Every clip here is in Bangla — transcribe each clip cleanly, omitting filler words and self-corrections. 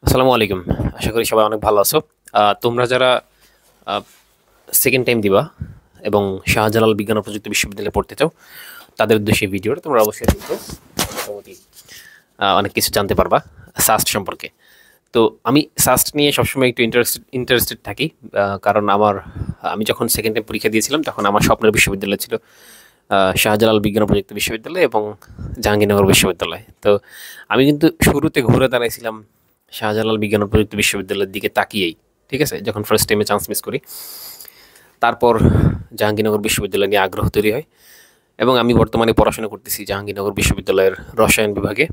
আসসালামু আলাইকুম। আশা করি সবাই অনেক ভালো আছো। তোমরা যারা সেকেন্ড টাইম দিবা এবং শাহজালাল বিজ্ঞান ও প্রযুক্তি বিশ্ববিদ্যালয়ে পড়তে চাও, তাদের উদ্দেশ্যে এই ভিডিওটা তোমরা অবশ্যই দেখো। মোটামুটি অনেক কিছু জানতে পারবা সাস্ট সম্পর্কে। তো আমি সাস্ট নিয়ে সবসময় একটু ইন্টারেস্টেড থাকি, কারণ আমি যখন সেকেন্ড টাইম পরীক্ষা দিয়েছিলাম তখন আমার স্বপ্নের বিশ্ববিদ্যালয় ছিল শাহজালাল বিজ্ঞান ও প্রযুক্তি বিশ্ববিদ্যালয় এবং জাহাঙ্গীরনগর বিশ্ববিদ্যালয়। তো আমি কিন্তু শুরুতে ঘুরে দাঁড়াইছিলাম শাহজালাল বিজ্ঞান ও প্রযুক্তি বিশ্ববিদ্যালয়ের দিকে তাকিয়েই, ঠিক আছে, যখন ফার্স্ট টাইমে চান্স মিস করি। তারপর জাহাঙ্গীরনগর বিশ্ববিদ্যালয় নিয়ে আগ্রহ তৈরি হয় এবং আমি বর্তমানে পড়াশোনা করতেছি জাহাঙ্গীরনগর বিশ্ববিদ্যালয়ের রসায়ন বিভাগে।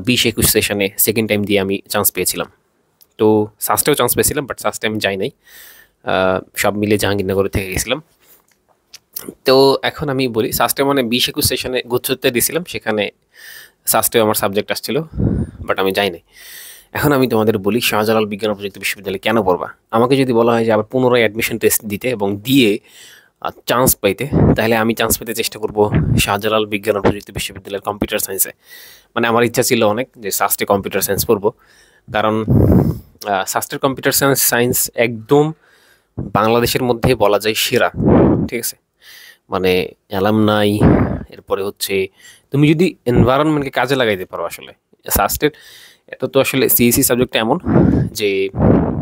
20-21 সেশনে সেকেন্ড টাইম দিয়ে আমি চান্স পেয়েছিলাম। তো সাস্টেও চান্স পেয়েছিলাম, বাট সাস্টে আমি যাই নাই। সব মিলে জাহাঙ্গীরনগরে থেকে গেছিলাম। তো এখন আমি বলি সাস্টে মানে 20-21 সেশনে গুচ্ছতে দিয়েছিলাম, সেখানে সাস্টেও আমার সাবজেক্ট আসছিল, বাট আমি যাই নাই। এখন আমি তোমাদের বলি শাহজালাল বিজ্ঞান ও প্রযুক্তি বিশ্ববিদ্যালয়ে কেন পড়বা। আমাকে যদি বলা হয় যে আবার পুনরায় অ্যাডমিশন টেস্ট দিতে এবং দিয়ে চান্স পাইতে, তাহলে আমি চান্স পেতে চেষ্টা করব শাহজালাল বিজ্ঞান ও প্রযুক্তি বিশ্ববিদ্যালয়ের কম্পিউটার সায়েন্সে। মানে আমার ইচ্ছা ছিল অনেক যে সাস্টে কম্পিউটার সায়েন্স পড়বো, কারণ সাস্টের কম্পিউটার সায়েন্স একদম বাংলাদেশের মধ্যে বলা যায় সেরা, ঠিক আছে। মানে অ্যালামনাই, এরপরে হচ্ছে তুমি যদি এনভায়রনমেন্টকে কাজে লাগাইতে পারো আসলে সাস্টের। এটা তো আসলে সিএসসি সাবজেক্টটা এমন যে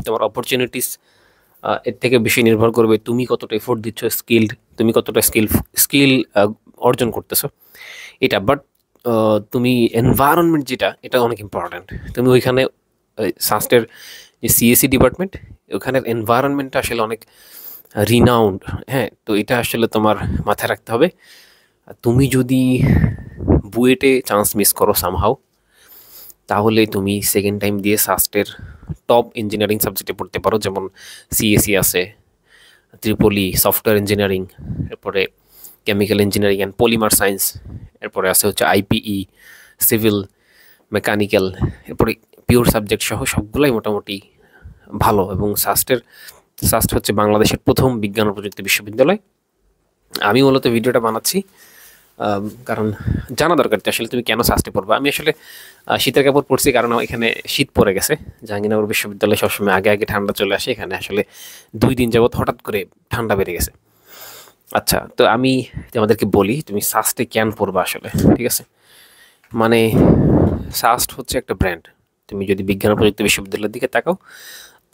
তোমার অপরচুনিটিস এর থেকে বেশি নির্ভর করবে তুমি কতটা এফোর্ট দিচ্ছ, তুমি কতটা স্কিল অর্জন করতেছো এটা। বাট তুমি এনভায়রনমেন্ট যেটা, এটা অনেক ইম্পর্ট্যান্ট। তুমি ওইখানে সাস্টের যে সিএসসি ডিপার্টমেন্ট, ওখানের এনভায়রনমেন্টটা আসলে অনেক রিনাউন্ড। হ্যাঁ, তো এটা আসলে তোমার মাথায় রাখতে হবে। তুমি যদি বুয়েটে চান্স মিস করো সামহাও, তাহলে তুমি সেকেন্ড টাইম দিয়ে সাস্টের টপ ইঞ্জিনিয়ারিং সাবজেক্টে পড়তে পারো, যেমন সিএসি আছে, ত্রিপলি সফটওয়্যার ইঞ্জিনিয়ারিং, এরপরে chemical engineering and polymer science, এরপরে আছে হচ্ছে আইপিই, সিভিল, মেকানিক্যাল, এরপরে পিওর সাবজেক্ট সহ সবগুলাই মোটামুটি ভালো। এবং সাস্ট হচ্ছে বাংলাদেশের প্রথম বিজ্ঞান ও প্রযুক্তি বিশ্ববিদ্যালয়। আমি মূলত ভিডিওটা বানাচ্ছি কারণ জানা দরকার যে আসলে তুমি কেন সাস্টে পড়বা। আমি আসলে শীতের কাপড় পরছি কারণ এখানে শীত পড়ে গেছে। জাহাঙ্গীরনগর বিশ্ববিদ্যালয়ে সবসময় আগে আগে ঠান্ডা চলে আসে, এখানে আসলে 2 দিন যাবৎ হঠাৎ করে ঠান্ডা বেড়ে গেছে। আচ্ছা, তো আমি আমাদেরকে বলি তুমি সাস্টে কেন পড়বা আসলে, ঠিক আছে। মানে সাস্ট হচ্ছে একটা ব্র্যান্ড। তুমি যদি বিজ্ঞান ও প্রযুক্তি বিশ্ববিদ্যালয়ের দিকে তাকাও,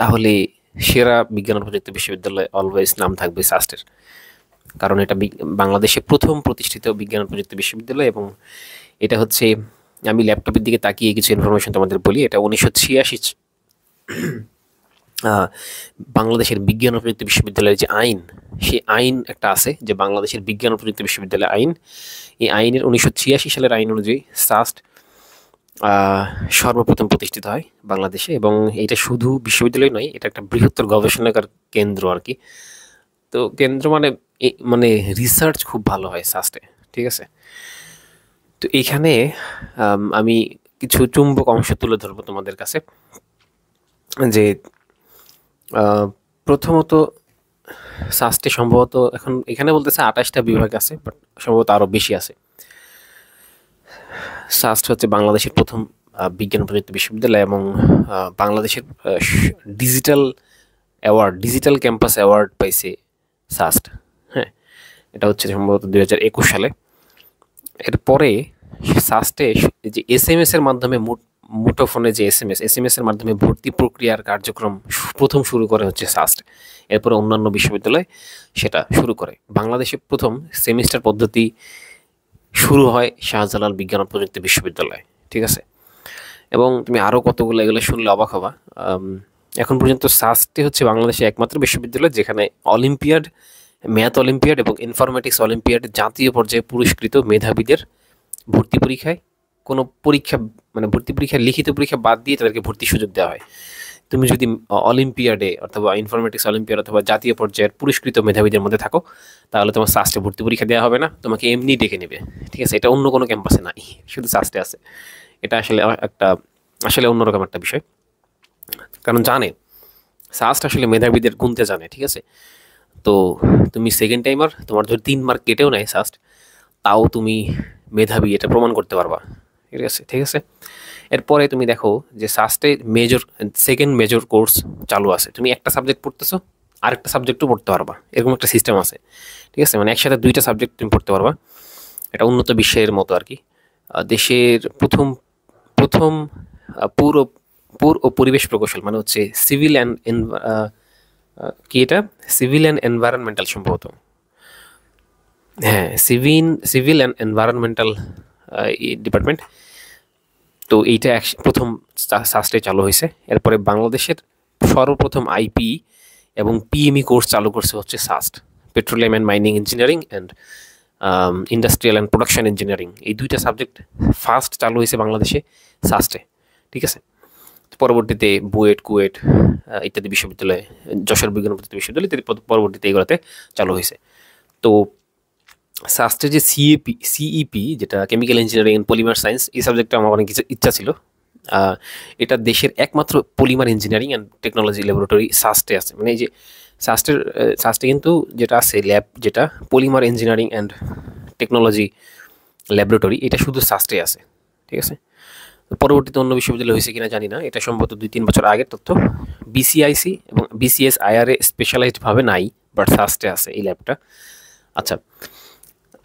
তাহলে সেরা বিজ্ঞান ও প্রযুক্তি বিশ্ববিদ্যালয় অলওয়েজ নাম থাকবে সাস্টের, কারণ এটা বাংলাদেশে প্রথম প্রতিষ্ঠিত বিজ্ঞান ও প্রযুক্তি বিশ্ববিদ্যালয়। এবং এটা হচ্ছে, আমি ল্যাপটপের দিকে তাকিয়ে কিছু ইনফরমেশন তোমাদের বলি। এটা 1986 বাংলাদেশের বিজ্ঞান ও প্রযুক্তি বিশ্ববিদ্যালয়ের যে আইন, সেই আইন একটা আছে যে বাংলাদেশের বিজ্ঞান ও প্রযুক্তি বিশ্ববিদ্যালয় আইন। এই আইনের 1986 সালের আইন অনুযায়ী সাস্ট সর্বপ্রথম প্রতিষ্ঠিত হয় বাংলাদেশে। এবং এটা শুধু বিশ্ববিদ্যালয় নয়, এটা একটা বৃহত্তর গবেষণাগার কেন্দ্র আর কি। তো কেন্দ্র মানে মানে রিসার্চ খুব ভালো হয় সাস্টে, ঠিক আছে। তো এইখানে আমি কিছু চুম্বক অংশ তুলে ধরবো তোমাদের কাছে। যে প্রথমত সাস্টে সম্ভবত এখন এখানে বলতেছে 28টা বিভাগ আছে, বাট সম্ভবত আরও বেশি আছে। সাস্ট হচ্ছে বাংলাদেশের প্রথম বিজ্ঞান প্রযুক্তি বিশ্ববিদ্যালয় এবং বাংলাদেশের ডিজিটাল ক্যাম্পাস অ্যাওয়ার্ড পাইছে সাস্ট। হ্যাঁ, এটা হচ্ছে সম্ভবত 2021 সালে। এরপরে সাস্টে যে এসএমএস এর মাধ্যমে মুঠোফোনে যে এসএমএস এর মাধ্যমে ভর্তি প্রক্রিয়ার কার্যক্রম প্রথম শুরু করে হচ্ছে সাস্ট। এরপরে অন্যান্য বিশ্ববিদ্যালয় সেটা শুরু করে। বাংলাদেশে প্রথম সেমিস্টার পদ্ধতি শুরু হয় শাহজালাল বিজ্ঞান ও প্রযুক্তি বিশ্ববিদ্যালয়, ঠিক আছে। এবং তুমি আরও কতগুলো এগুলো শুনলে অবাক হবা। এখন পর্যন্ত সাস্টে হচ্ছে বাংলাদেশে একমাত্র বিশ্ববিদ্যালয় যেখানে অলিম্পিয়াড, ম্যাথ অলিম্পিয়াড এবং ইনফরমেটিক্স অলিম্পিয়াড জাতীয় পর্যায়ে পুরস্কৃত মেধাবীদের ভর্তি পরীক্ষায় কোনো পরীক্ষা, মানে ভর্তি পরীক্ষা, লিখিত পরীক্ষা বাদ দিয়ে তাদেরকে ভর্তির সুযোগ দেওয়া হয়। তুমি যদি অলিম্পিয়াডে অথবা ইনফরমেটিক্স অলিম্পিয়াড অথবা জাতীয় পর্যায়ের পুরস্কৃত মেধাবীদের মধ্যে থাকো, তাহলে তোমার সাস্টে ভর্তি পরীক্ষা দেওয়া হবে না, তোমাকে এমনি ডেকে নেবে, ঠিক আছে। এটা অন্য কোনো ক্যাম্পাসে নাই, শুধু সাস্টে আছে। এটা আসলে অন্যরকম একটা বিষয়, কারণ জানে সাস্ট আসলে মেধাবীদের গুনতে জানে, ঠিক আছে। তো তুমি সেকেন্ড টাইমার, তোমার যদি 3 মার্ক কেটেও নেয় সাস্ট, তাও তুমি মেধাবী এটা প্রমাণ করতে পারবা, ঠিক আছে। এরপরে তুমি দেখো যে সাস্টে সেকেন্ড মেজর কোর্স চালু আছে, তুমি একটা সাবজেক্ট পড়তেছো আরেকটা সাবজেক্টও পড়তে পারবা, এরকম একটা সিস্টেম আছে। ঠিক আছে, মানে একসাথে দুইটা সাবজেক্ট তুমি পড়তে পারবা। এটা উন্নত বিশ্বের মতো আর কি। দেশের প্রথম প্রথম পুর পুর ও পরিবেশ প্রকৌশল মানে হচ্ছে সিভিল অ্যান্ড কি এটা সিভিল অ্যান্ড এনভায়রনমেন্টাল সম্ভবত, হ্যাঁ সিভিল অ্যান্ড এনভায়রনমেন্টাল ডিপার্টমেন্ট। তো এইটা প্রথম সাস্টে চালু হয়েছে। এরপরে বাংলাদেশের সর্বপ্রথম আইপি এবং পিএমই কোর্স চালু করছে হচ্ছে SUST, petroleum and mining engineering and industrial and production engineering, এই দুইটা সাবজেক্ট ফার্স্ট চালু হয়েছে বাংলাদেশে সাস্টে। ঠিক আছে, পরবর্তীতে বুয়েট, কুয়েট ইত্যাদি বিশ্ববিদ্যালয়, যশোর বিজ্ঞান ও প্রযুক্তি বিশ্ববিদ্যালয় ইত্যাদি পরবর্তীতে এগুলোতে চালু হয়েছে। তো সাস্টের যে সিইপি যেটা chemical engineering and polymer science, এই সাবজেক্টটা আমার অনেক কিছু ইচ্ছা ছিল। এটা দেশের একমাত্র polymer engineering and technology laboratory সাস্টে আছে। মানে এই যে সাস্টে কিন্তু যেটা আছে ল্যাব, যেটা polymer engineering and technology laboratory, এটা শুধু সাস্টে আছে। ঠিক আছে, পরবর্তীতে অন্য বিশ্ববিদ্যালয় হয়েছে কিনা জানি না, এটা সম্ভবত 2-3 বছর আগের তথ্য। বিসিআইসি এবং বিসিএস আইআরএ স্পেশালাইজডভাবে নাই, বাট সাস্টে আছে এই ল্যাবটা। আচ্ছা,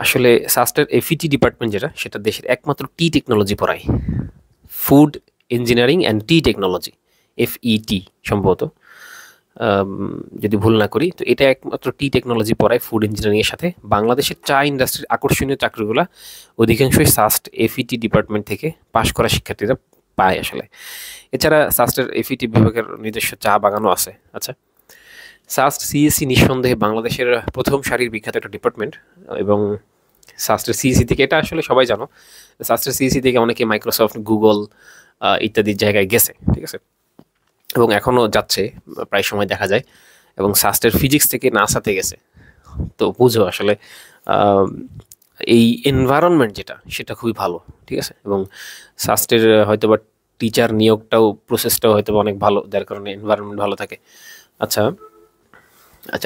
আসলে সাস্টের এফইটি ডিপার্টমেন্ট যেটা, সেটা দেশের একমাত্র টি টেকনোলজি পড়ায়, food engineering and T technology, এফইটি সম্ভবত, যদি ভুল না করি। তো এটা একমাত্র টি টেকনোলজি পড়ায় ফুড ইঞ্জিনিয়ারিংয়ের সাথে। বাংলাদেশের চা ইন্ডাস্ট্রির আকর্ষণীয় চাকরিগুলো অধিকাংশই সাস্ট এফইটি ডিপার্টমেন্ট থেকে পাশ করা শিক্ষার্থীরা পায় আসলে। এছাড়া সাস্টের এফইটি বিভাগের নিজস্ব চা বাগানও আছে। আচ্ছা, সাস্ট সিএসসি নিঃসন্দেহে বাংলাদেশের প্রথম সারির বিখ্যাত একটা ডিপার্টমেন্ট, এবং সাস্টের সিএসসি থেকে, এটা আসলে সবাই জানো, সাস্টের সিএসসি থেকে অনেকে মাইক্রোসফট, গুগল ইত্যাদি জায়গায় গেছে। ঠিক আছে, এবং এখনও যাচ্ছে, প্রায় সময় দেখা যায়। এবং সাস্টের ফিজিক্স থেকে নাসাতে গেছে। তো বুঝো আসলে এই এনভায়রনমেন্ট যেটা, সেটা খুবই ভালো। ঠিক আছে, এবং সাস্টের হয়তোবা টিচার নিয়োগটাও, প্রসেসটাও হয়তোবা অনেক ভালো, যার কারণে এনভায়রনমেন্ট ভালো থাকে। আচ্ছা,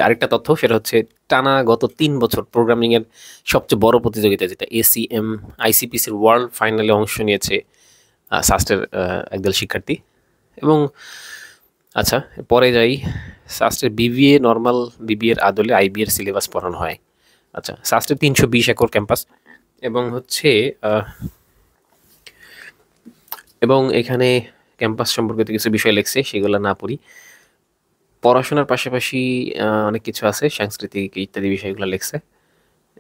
আরেকটা তথ্য, সেটা হচ্ছে টানা গত 3 বছর প্রোগ্রামিংয়ের সবচেয়ে বড় প্রতিযোগিতা যেটা এসিএম আইসিপিসির ওয়ার্ল্ড ফাইনালে অংশ নিয়েছে সাস্টের একদল শিক্ষার্থী। এবং আচ্ছা, পরে যাই, সাস্টের বিবিএ নর্মাল বিবিএর আদলে আইবিএর সিলেবাস পড়ানো হয়। আচ্ছা, সাস্টের 320 একর ক্যাম্পাস, এবং হচ্ছে এবং এখানে ক্যাম্পাস সম্পর্কিত কিছু বিষয় লেখছে, সেগুলো না পড়ি। পড়াশোনার পাশাপাশি অনেক কিছু আছে, সাংস্কৃতিক ইত্যাদি বিষয়গুলো লেখছে।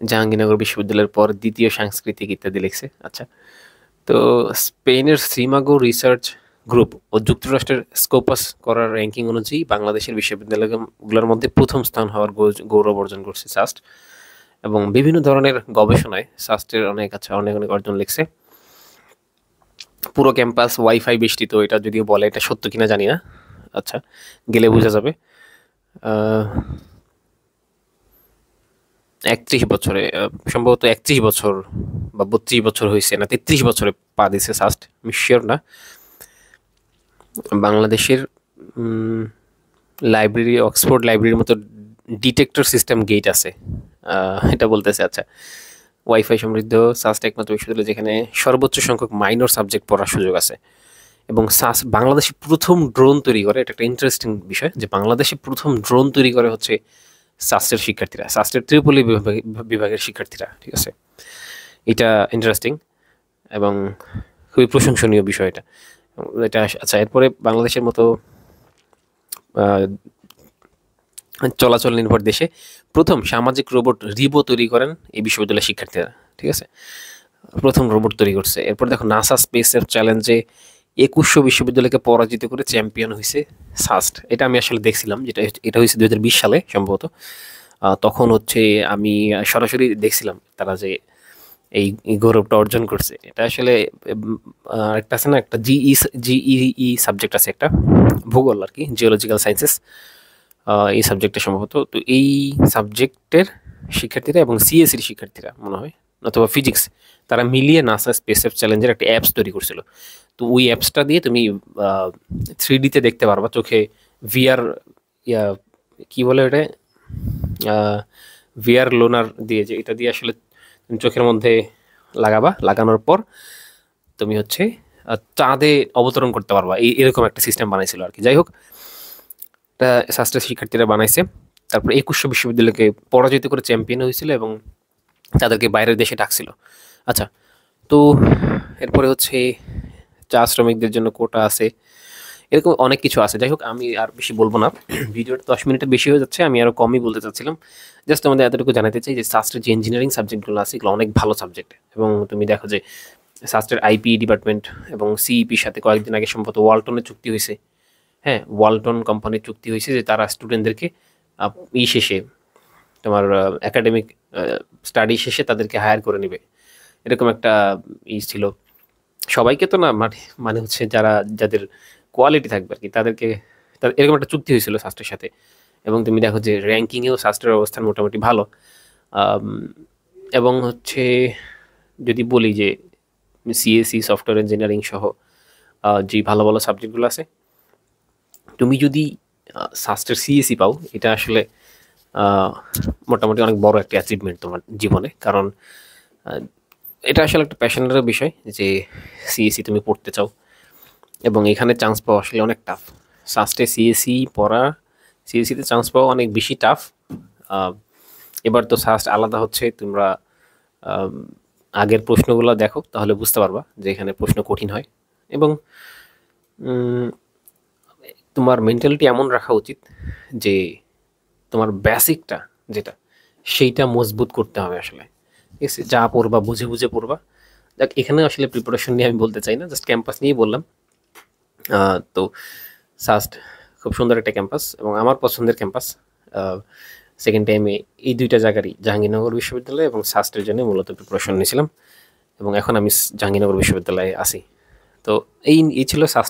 জাহাঙ্গীরনগর বিশ্ববিদ্যালয়ের পর দ্বিতীয় সাংস্কৃতিক ইত্যাদি লেখছে। আচ্ছা, তো স্পেনের সিমাগো রিসার্চ গ্রুপ ও যুক্তরাষ্ট্রের স্কোপাস করার র্যাঙ্কিং অনুযায়ী বাংলাদেশের বিশ্ববিদ্যালয়গুলোর মধ্যে প্রথম স্থান হওয়ার গৌরব অর্জন করছে সাস্ট। এবং বিভিন্ন ধরনের গবেষণায় সাস্টের অনেক অনেক অর্জন লিখছে। পুরো ক্যাম্পাস ওয়াইফাই বেষ্টিত, এটা যদিও বলে, এটা সত্য কিনা জানি না। আচ্ছা, গেলে বোঝা যাবে। 31 বছরে, সম্ভবত 31 বছর বা 32 বছর হয়েছে, না 33 বছরে পা দিছে সাস্ট, আমি শিওর না। বাংলাদেশের লাইব্রেরি, অক্সফোর্ড লাইব্রেরির মতো ডিটেক্টর সিস্টেম গেট আছে, এটা বলতেছে। আচ্ছা, ওয়াইফাই সমৃদ্ধ সাস্ট একমাত্র বিশ্ববিদ্যালয় যেখানে সর্বোচ্চ সংখ্যক মাইনর সাবজেক্ট পড়ার সুযোগ আছে। এবং বাংলাদেশে প্রথম ড্রোন তৈরি করে, এটা একটা ইন্টারেস্টিং বিষয়, যে বাংলাদেশে প্রথম ড্রোন তৈরি করে হচ্ছে সাস্টের শিক্ষার্থীরা, সাস্টের ত্রিপলি বিভাগের শিক্ষার্থীরা। ঠিক আছে, এটা ইন্টারেস্টিং এবং খুবই প্রশংসনীয় বিষয় এটা। আচ্ছা, এরপরে বাংলাদেশের মতো চলাচল নির্ভর দেশে প্রথম সামাজিক রোবট রিবো তৈরি করেন এই বিশ্ববিদ্যালয়ের শিক্ষার্থীরা। ঠিক আছে, প্রথম রোবট তৈরি করছে। এরপর দেখো, নাসা স্পেসের চ্যালেঞ্জে 2100 বিশ্ববিদ্যালয়কে পরাজিত করে চ্যাম্পিয়ন হয়েছে সাস্ট। এটা আমি আসলে দেখছিলাম, এটা হয়েছে 2020 সালে সম্ভবত। তখন হচ্ছে আমি সরাসরি দেখছিলাম তারা যে এই গৌরবটা অর্জন করছে। এটা আসলে একটা আছে না, একটা জিই সাবজেক্ট আছে, একটা ভূগোল আর কি, জিওলজিক্যাল সায়েন্সেস, এই সাবজেক্টটা সম্ভবত। তো এই সাবজেক্টের শিক্ষার্থীরা এবং সিএসসির শিক্ষার্থীরা মনে হয়, অথবা ফিজিক্স, তারা মিলিয়ে নাসা স্পেসএফ চ্যালেঞ্জের একটা অ্যাপস তৈরি করছিল। তো ওই অ্যাপসটা দিয়ে তুমি 3Dতে দেখতে পারবা চোখে, ভিআর কি বলে এটা, ভিআর লোনার দিয়ে, যে এটা দিয়ে আসলে তুমি চোখের মধ্যে লাগানোর পর তুমি হচ্ছে চাঁদে অবতরণ করতে পারবা, এরকম একটা সিস্টেম বানাইছিল আর কি। যাই হোক, এটা শাস্ত্রের শিক্ষার্থীরা বানাইছে। তারপর 2100 বিশ্ববিদ্যালয়কে পরাজিত করে চ্যাম্পিয়ন হয়েছিল এবং তাদেরকে বাইরের দেশে ডাকছিল। আচ্ছা, তো এরপরে হচ্ছে চা শ্রমিকদের জন্য কোটা আছে, এরকম অনেক কিছু আছে। যাই হোক, আমি আর বেশি বলবো না, ভিডিওটা 10 মিনিটের বেশি হয়ে যাচ্ছে, আমি আরও কমই বলতে চাচ্ছিলাম। জাস্ট আমাদের এতটুকু জানাতে চাই যে শাস্ত্রের যে ইঞ্জিনিয়ারিং সাবজেক্টগুলো আছে এগুলো অনেক ভালো সাবজেক্ট। এবং তুমি দেখো যে শাস্ত্রের আইপি ডিপার্টমেন্ট এবং সিইপির সাথে কয়েকদিন আগে সম্ভবত ওয়ালটনের চুক্তি হয়েছে। হ্যাঁ, ওয়ালটন কোম্পানির চুক্তি হয়েছে যে তারা স্টুডেন্টদেরকে শেষে তোমার একাডেমিক স্টাডি শেষে তাদেরকে হায়ার করে নেবে, এরকম একটা ছিল। সবাইকে তো না, মানে মানে হচ্ছে যাদের কোয়ালিটি থাকবে আর কি, তাদেরকে এরকম একটা চুক্তি হয়েছিল শাস্ত্রের সাথে। এবং তুমি দেখো যে র্যাঙ্কিংয়েও শাস্ত্রের অবস্থান মোটামুটি ভালো। আম, এবং হচ্ছে যদি বলি যে সিএসসি, সফটওয়্যার ইঞ্জিনিয়ারিং সহ যে ভালো ভালো সাবজেক্টগুলো আছে, তুমি যদি শাস্ত্রের সিএসসি পাও, এটা আসলে আহ, মোটামুটি অনেক বড় একটা অ্যাচিভমেন্ট তোমার জীবনে। কারণ আহ, এটা আসলে একটা প্যাশনেরও বিষয় যে সিএসসি তুমি পড়তে চাও, এবং এখানে চান্স পাওয়া আসলে অনেক টাফ। সাস্টে সিএসসি পড়া, সিএসসিতে চান্স পাওয়া অনেক বেশি টাফ। এবার তো সাস্ট আলাদা হচ্ছে, তোমরা আম, আগের প্রশ্নগুলো দেখো তাহলে বুঝতে পারবা যে এখানে প্রশ্ন কঠিন হয়। এবং উম, তোমার মেন্টালিটি এমন রাখা উচিত যে তোমার বেসিকটা যেটা, সেইটা মজবুত করতে হবে আসলে। ঠিক আছে, যা পড়বা বুঝে বুঝে পড়বা। যাক, এখানে আসলে প্রিপারেশন নিয়ে আমি বলতে চাই না, জাস্ট ক্যাম্পাস নিয়েই বললাম। তো সাস্ট খুব সুন্দর একটা ক্যাম্পাস এবং আমার পছন্দের ক্যাম্পাস। সেকেন্ড টাইমে এই দুইটা জায়গারই, জাহাঙ্গীরনগর বিশ্ববিদ্যালয় এবং সাস্টের জন্য মূলত প্রিপারেশন নিয়েছিলাম, এবং এখন আমি জাহাঙ্গীরনগর বিশ্ববিদ্যালয়ে আছি। তো এই ছিল সাস্ট।